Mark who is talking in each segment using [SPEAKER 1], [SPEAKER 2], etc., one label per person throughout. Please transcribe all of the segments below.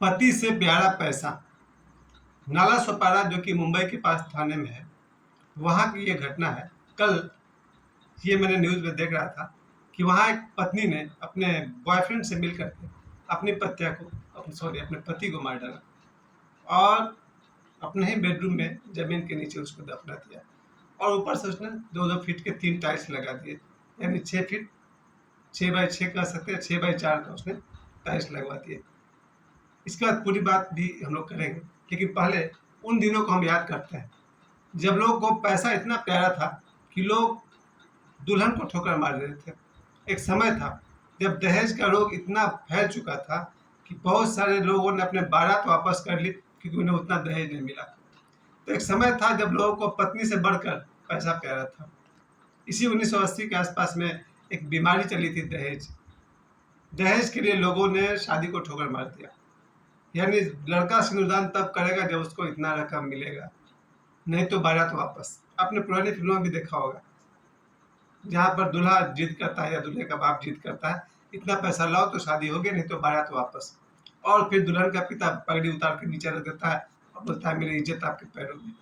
[SPEAKER 1] पति से प्यारा पैसा। नाला सोपारा जो कि मुंबई के पास थाने में है, वहाँ की ये घटना है। कल ये मैंने न्यूज़ में देख रहा था कि वहाँ एक पत्नी ने अपने बॉयफ्रेंड से मिल करके अपने पति को मार डाला और अपने ही बेडरूम में जमीन के नीचे उसको दफना दिया। और ऊपर से उसने 2-2 फीट के 3 टाइल्स लगा दिए, यानी 6 फीट, 6x6 कह सकते हैं, 6x4 का उसने टाइल्स लगवा दिए। इसके बाद पूरी बात भी हम लोग करेंगे, लेकिन पहले उन दिनों को हम याद करते हैं जब लोगों को पैसा इतना प्यारा था कि लोग दुल्हन को ठोकर मार देते थे। एक समय था जब दहेज का रोग इतना फैल चुका था कि बहुत सारे लोगों ने अपने बारात वापस कर ली क्योंकि उन्हें उतना दहेज नहीं मिला। तो एक समय था जब लोगों को पत्नी से बढ़कर पैसा प्यारा था। इसी 1980 के आसपास में एक बीमारी चली थी, दहेज। दहेज के लिए लोगों ने शादी को ठोकर मार दिया, यानी लड़का सिंदूरदान तब करेगा जब उसको इतना रकम मिलेगा, नहीं तो बारात वापस। आपने पुरानी फिल्मों में भी देखा होगा, जहाँ पर दूल्हा जिद करता है या दूल्हे का बाप जिद करता है, इतना पैसा लाओ तो शादी होगी, नहीं तो बारात वापस। और फिर दुल्हन का पिता पगड़ी उतार के नीचे रख देता है और बोलता है मेरी इज्जत आपके पैरों में।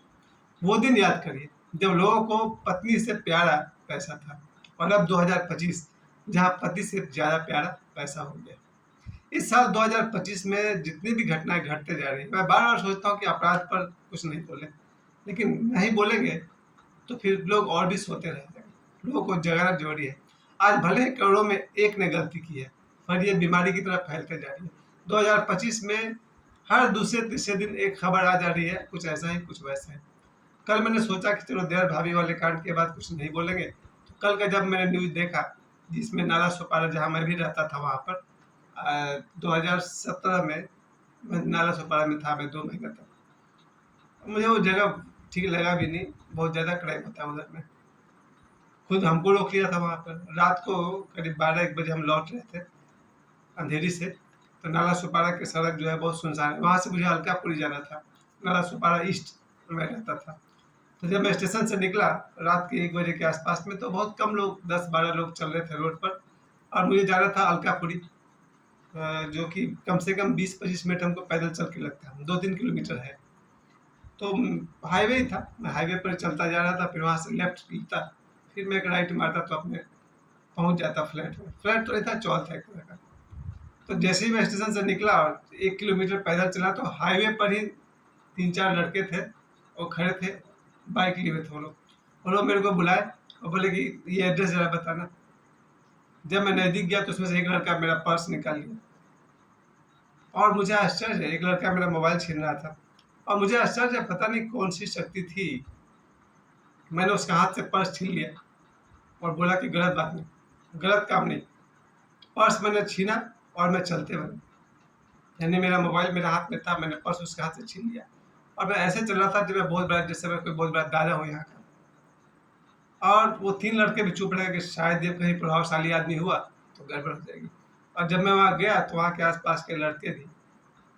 [SPEAKER 1] वो दिन याद करिए जब लोगों को पत्नी से प्यारा पैसा था, और अब 2025 जहाँ पति से ज़्यादा प्यारा पैसा हो गया। इस साल 2025 में जितनी भी घटनाएं घटते जा रही है, मैं बार बार सोचता हूँ कि अपराध पर कुछ नहीं बोले, लेकिन नहीं बोलेंगे तो फिर लोग और भी सोते रह जाएंगे। लोगों को जगाना जरूरी है। आज भले ही करोड़ों में एक ने गलती की है, पर ये बीमारी की तरफ फैलते जा रही है। 2025 में हर दूसरे तीसरे दिन एक खबर आ जा रही है, कुछ ऐसा है कुछ वैसा है। कल मैंने सोचा कि चलो देवर भाभी वाले कांड के बाद कुछ नहीं बोलेंगे, तो कल का जब मैंने न्यूज़ देखा जिसमें नाला सोपारा, जहाँ मैं भी रहता था, वहाँ पर 2017 में मैं नाला सोपारा में था, मैं 2 महीने तक। मुझे वो जगह ठीक लगा भी नहीं, बहुत ज़्यादा क्राइम होता है उधर में। खुद हमको रोक लिया था वहाँ पर। रात को करीब 12-1 बजे हम लौट रहे थे अंधेरी से, तो नाला सुपारा की सड़क जो है बहुत सुनसान है। वहाँ से मुझे अलकापुरी जाना था, नाला सुपारा ईस्ट में रहता था। तो जब मैं स्टेशन से निकला रात के 1 बजे के आसपास में, तो बहुत कम लोग, 10-12 लोग चल रहे थे रोड पर, और मुझे जाना था अलकापुरी, जो कि कम से कम 20-25 मिनट हमको पैदल चल के लगता है, 2-3 किलोमीटर है। तो हाईवे ही था, मैं हाईवे पर चलता जा रहा था, फिर वहाँ से लेफ्ट लेता, फिर मैं एक राइट मारता तो अपने पहुँच जाता फ्लैट में। फ्लैट तो नहीं था, चौल था एक तरह का। तो जैसे ही मैं स्टेशन से निकला और 1 किलोमीटर पैदल चला, तो हाईवे पर ही 3-4 लड़के थे, वो खड़े थे, बाइक लिए हुए थे वो लोग मेरे को बुलाए और बोले कि ये एड्रेस ज़रा बताना। जब मैं नज़दीक गया तो उसमें से एक लड़का मेरा पर्स निकाल लिया, और मुझे आश्चर्य है, एक लड़का मेरा मोबाइल छीन रहा था, और मुझे आश्चर्य है, पता नहीं कौन सी शक्ति थी, मैंने उसके हाथ से पर्स छीन लिया और बोला कि गलत बात नहीं, गलत काम नहीं। पर्स मैंने छीना और मैं चलते बना, यानी मेरा मोबाइल मेरे हाथ में था, मैंने पर्स उसके हाथ से छीन लिया और मैं ऐसे चल रहा था जब मैं बहुत बड़ा, जैसे मैं कोई बहुत बड़ा दादा हूँ यहाँ का। और वो 3 लड़के भी चुप रहे कि शायद ये कहीं प्रभावशाली आदमी हुआ तो गड़बड़ हो जाएगी। और जब मैं वहाँ गया तो वहाँ के आसपास के लड़के भी,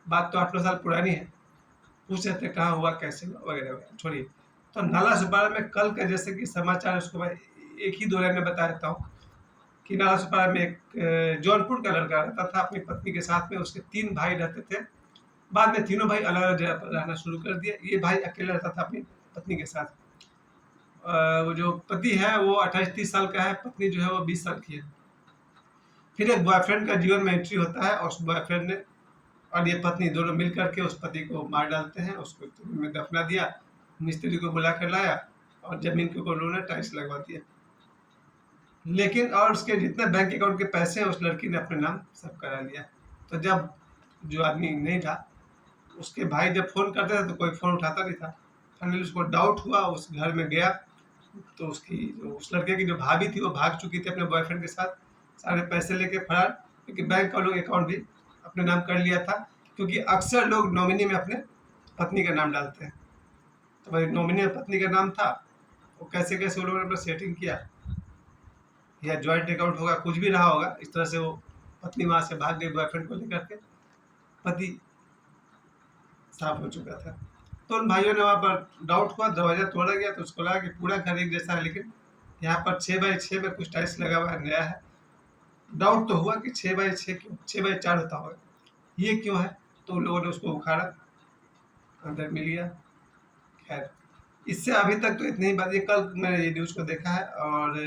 [SPEAKER 1] बात तो 8-9 साल पुरानी है, पूछ रहे थे कहाँ हुआ, कैसे हुआ, वगैरह वगैरह। छोड़िए, तो नाला सुपारा में कल के जैसे कि समाचार, उसको मैं एक ही 2 लाइन में बता देता हूँ कि नाला सुपारा में एक जौनपुर का लड़का रहता था अपनी पत्नी के साथ में, उसके 3 भाई रहते थे। बाद में तीनों भाई अलग अलग जगह पर रहना शुरू कर दिए, ये भाई अकेला रहता था अपनी पत्नी के साथ। वो जो पति है वो 28-30 साल का है, पत्नी जो है वो 20 साल की है। फिर एक बॉयफ्रेंड का जीवन में एंट्री होता है, और उस बॉयफ्रेंड ने और ये पत्नी दोनों मिल करके उस पति को मार डालते हैं, उसको जमीन में दफना दिया, मिस्त्री को बुला कर लाया और जमीन के ऊपर उन्होंने टाइल्स लगवा दिया। लेकिन और उसके जितने बैंक अकाउंट के पैसे हैं उस लड़की ने अपने नाम सब करा लिया। तो जब जो आदमी नहीं था, उसके भाई जब फ़ोन करते थे तो कोई फ़ोन उठाता नहीं था। फाइनली उसको डाउट हुआ, उस घर में गया, तो उसकी जो उस लड़के की जो भाभी थी वो भाग चुकी थी अपने बॉयफ्रेंड के साथ, सारे पैसे लेके फरार, क्योंकि बैंक वालों अकाउंट भी अपने नाम कर लिया था, क्योंकि अक्सर लोग नॉमिनी में अपने पत्नी का नाम डालते हैं। तो भाई नॉमिनी में पत्नी का नाम था, वो कैसे कैसे उन लोगों ने अपना सेटिंग किया, या जॉइंट अकाउंट होगा, कुछ भी रहा होगा, इस तरह से वो पत्नी वहाँ से भाग गई बॉयफ्रेंड को लेकर के, पति साफ हो चुका था। तो उन भाइयों ने वहाँ पर डाउट हुआ, दरवाज़ा तोड़ा गया, तो उसको लगा कि पूरा घर एक जैसा है, लेकिन यहाँ पर 6x6 में कुछ टाइल्स लगा हुआ है, नया है। डाउट तो हुआ कि 6x6 क्यों, 6x4 होता होगा, ये क्यों है। तो उन लोगों ने उसको उखाड़ा, अंदर मिल गया। खैर, इससे अभी तक तो इतनी ही बात, ये कल मैंने ये न्यूज़ को देखा है, और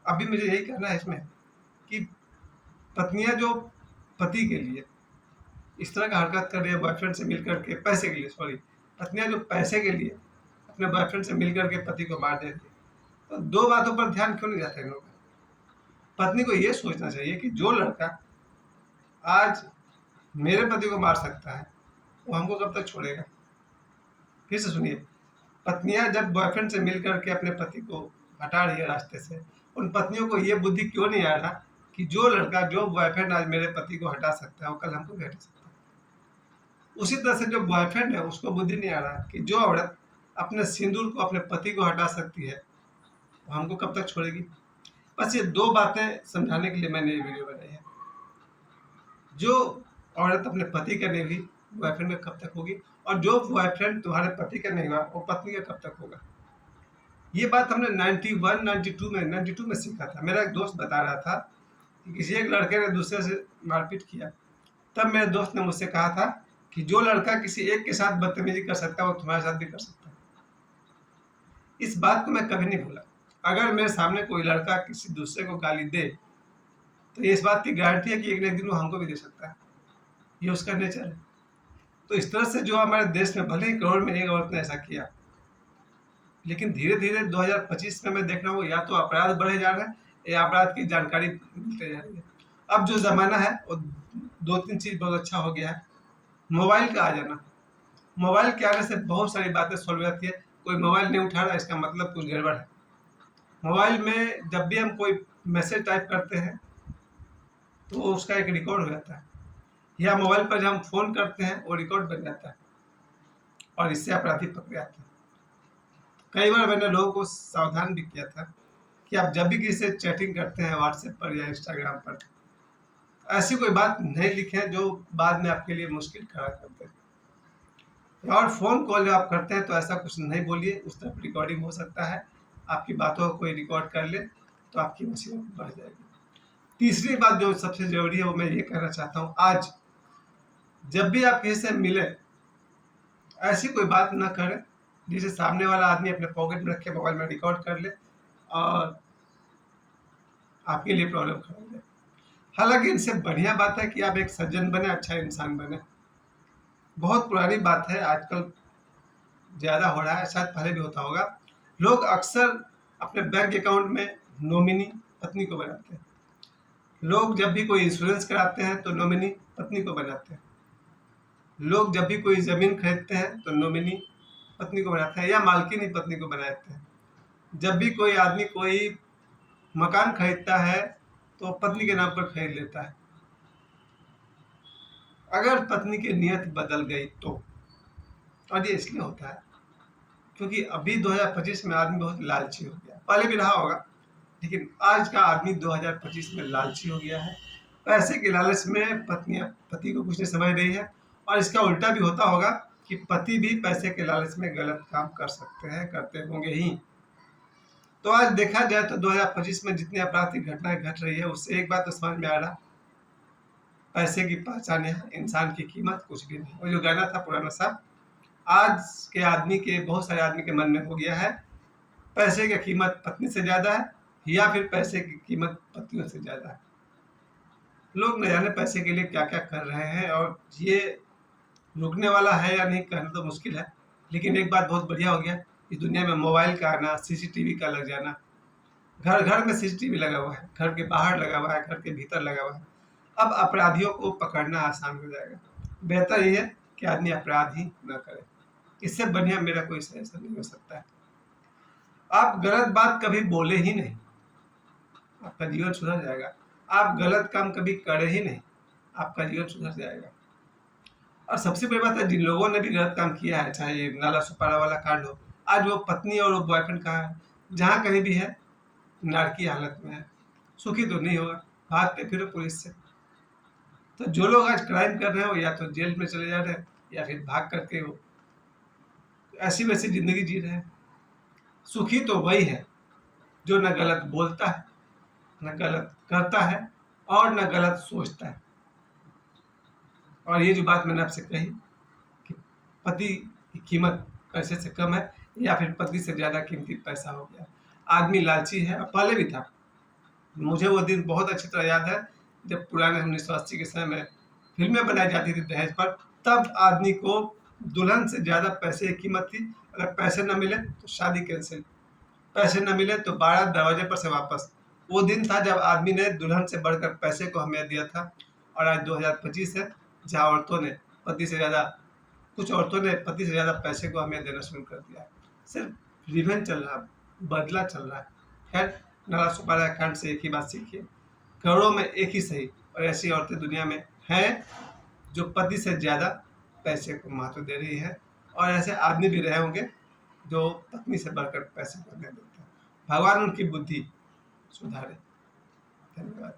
[SPEAKER 1] अभी मुझे यही कहना है इसमें कि पत्नियां जो पति के लिए इस तरह का हरकत कर रही है, बॉयफ्रेंड से मिल करके, पैसे के लिए, सॉरी, पत्नियां जो पैसे के लिए अपने बॉयफ्रेंड से मिल करके पति को मार देती है, तो दो बातों पर ध्यान क्यों नहीं जाता इन लोगों का? पत्नी को ये सोचना चाहिए कि जो लड़का आज मेरे पति को मार सकता है, वो हमको कब तक छोड़ेगा? फिर से सुनिए, पत्नियां जब बॉयफ्रेंड से मिल करके अपने पति को हटा रही है रास्ते से, उन पत्नियों को ये बुद्धि क्यों नहीं आ रहा कि जो लड़का, जो बॉयफ्रेंड आज मेरे पति को हटा सकता है, वो कल हमको भी हटा सकता है। उसी तरह से जो बॉयफ्रेंड है, उसको बुद्धि नहीं आ रहा कि जो औरत अपने सिंदूर को, अपने पति को हटा सकती है, वो हमको कब तक छोड़ेगी? बस ये दो बातें समझाने के लिए मैंने ये वीडियो बनाई है। जो औरत अपने पति का नहीं हुई, बॉयफ्रेंड का कब तक होगी? और जो बॉयफ्रेंड तुम्हारे पति का नहीं हुआ, वो पत्नी का कब तक होगा? ये बात हमने 92 में सीखा था। मेरा एक दोस्त बता रहा था कि किसी एक लड़के ने दूसरे से मारपीट किया। तब मेरे दोस्त ने मुझसे कहा था कि जो लड़का किसी एक के साथ बदतमीजी कर सकता है, वो तुम्हारे साथ भी कर सकता है। इस बात को मैं कभी नहीं भूला। अगर मेरे सामने कोई लड़का किसी दूसरे को गाली दे, तो ये इस बात की गारंटी है कि एक न एक दिन वो हमको भी दे सकता है। ये उसका नेचर है। तो इस तरह से जो हमारे देश में भले ही करोड़ में एक औरत ने ऐसा किया, लेकिन धीरे धीरे 2025 में मैं देख रहा हूँ, या तो अपराध बढ़े जा रहे हैं, या अपराध की जानकारी मिलते जा रही है। अब जो ज़माना है, वो दो तीन चीज़ बहुत अच्छा हो गया है। मोबाइल का आ जाना, मोबाइल के आने से बहुत सारी बातें सॉल्व हो जाती है। कोई मोबाइल नहीं उठा रहा, इसका मतलब कुछ गड़बड़ है। मोबाइल में जब भी हम कोई मैसेज टाइप करते हैं, तो उसका एक रिकॉर्ड हो जाता है, या मोबाइल पर जब हम फ़ोन करते हैं, वो रिकॉर्ड बन जाता है, और इससे अपराधी पकड़े जाते हैं। कई बार मैंने लोगों को सावधान भी किया था कि आप जब भी किसी से चैटिंग करते हैं व्हाट्सएप पर या इंस्टाग्राम पर, ऐसी कोई बात नहीं लिखें जो बाद में आपके लिए मुश्किल खड़ा कर दे। और फ़ोन कॉल जब आप करते हैं, तो ऐसा कुछ नहीं बोलिए, उस तरफ रिकॉर्डिंग हो सकता है, आपकी बातों को कोई रिकॉर्ड कर ले, तो आपकी मुसीबत बढ़ जाएगी। तीसरी बात जो सबसे ज़रूरी है, वो मैं ये कहना चाहता हूँ, आज जब भी आप किसी से मिले, ऐसी कोई बात ना करें जिसे सामने वाला आदमी अपने पॉकेट में रखे, मोबाइल में रिकॉर्ड कर ले और आपके लिए प्रॉब्लम खड़ा हो जाए। हालांकि इनसे बढ़िया बात है कि आप एक सज्जन बने, अच्छा इंसान बने। बहुत पुरानी बात है, आजकल ज़्यादा हो रहा है, शायद पहले भी होता होगा। लोग अक्सर अपने बैंक अकाउंट में नॉमिनी पत्नी को बनाते हैं। लोग जब भी कोई इंश्योरेंस कराते हैं, तो नॉमिनी पत्नी को बनाते हैं। लोग जब भी कोई ज़मीन खरीदते हैं, तो नॉमिनी पत्नी को बनाते हैं, या मालकिन पत्नी को बनाते हैं। जब भी कोई आदमी कोई मकान खरीदता है, तो पत्नी के नाम पर खरीद लेता है। अगर पत्नी की नीयत बदल गई तो, और ये इसलिए होता है क्योंकि अभी 2025 में आदमी बहुत लालची हो गया। पहले भी रहा होगा, लेकिन आज का आदमी 2025 में लालची हो गया है। पैसे के लालच में पत्नियां पति को कुछ नहीं समझ रही है, और इसका उल्टा भी होता होगा कि पति भी पैसे के लालच में गलत काम कर सकते हैं, करते होंगे ही। तो आज देखा जाए तो 2025 में जितनी आपराधिक घटनाएं घट रही है, उससे एक बात तो समझ में आ रहा, पैसे की पहचान है, इंसान की कीमत कुछ भी नहीं। वो जो गाना था पुराना सा, आज के आदमी के, बहुत सारे आदमी के मन में हो गया है, पैसे की कीमत पत्नी से ज़्यादा है, या फिर पैसे की कीमत पत्नियों से ज़्यादा है। लोग न जाने पैसे के लिए क्या क्या कर रहे हैं, और ये रुकने वाला है या नहीं कहना तो मुश्किल है। लेकिन एक बात बहुत बढ़िया हो गया, इस दुनिया में मोबाइल का आना, सीसीटीवी का लग जाना। घर घर में सीसीटीवी लगा हुआ है, घर के बाहर लगा हुआ है, घर के भीतर लगा हुआ है। अब अपराधियों को पकड़ना आसान हो जाएगा। बेहतर ये है कि आदमी अपराध ही न करे। इससे बढ़िया मेरा कोई सजेशन नहीं हो सकता है। आप गलत बात कभी बोले ही नहीं, आपका जीवन सुधर जाएगा। आप गलत काम कभी करे ही नहीं, आपका जीवन सुधर जाएगा। और सबसे बड़ी बात है, जिन लोगों ने भी गलत काम किया है, चाहे ये नाला सुपारा वाला कांड हो, आज वो पत्नी और वो बॉयफ्रेंड कहाँ है? जहाँ कहीं भी है, नारकी हालत में है, सुखी तो नहीं होगा, भागते फिरो पुलिस से। तो जो लोग आज क्राइम कर रहे हैं, वो या तो जेल में चले जा रहे हैं, या फिर भाग करके वो ऐसी वैसी जिंदगी जी रहे हैं। सुखी तो वही है जो न गलत बोलता है, न गलत करता है, और न गलत सोचता है। और ये जो बात मैंने आपसे कही कि पति की कीमत पैसे से कम है, या फिर पति से ज़्यादा कीमती पैसा हो गया। आदमी लालची है, और पहले भी था। मुझे वो दिन बहुत अच्छी तरह याद है, जब पुराने 1980 के समय में फ़िल्में बनाई जाती थी दहेज पर, तब आदमी को दुल्हन से ज़्यादा पैसे की कीमत थी। अगर पैसे ना मिले तो शादी कैंसल, पैसे ना मिले तो बारात दरवाजे पर से वापस। वो दिन था जब आदमी ने दुल्हन से बढ़कर पैसे को अहमियत दिया था। और आज 2025 है, जहाँ औरतों ने पति से ज़्यादा कुछ औरतों ने पति से ज़्यादा पैसे को अहमियत देना शुरू कर दिया है। सिर्फ रिवेंज चल रहा है, बदला चल रहा है। खैर, नाला सुपारा कांड से एक ही बात सीखिए, करोड़ों में एक ही सही, और ऐसी औरतें दुनिया में हैं जो पति से ज़्यादा पैसे को महत्व दे रही है। और ऐसे आदमी भी रहे होंगे जो पत्नी से बढ़कर पैसे को अहमियत देते हैं। भगवान उनकी बुद्धि सुधारे। धन्यवाद।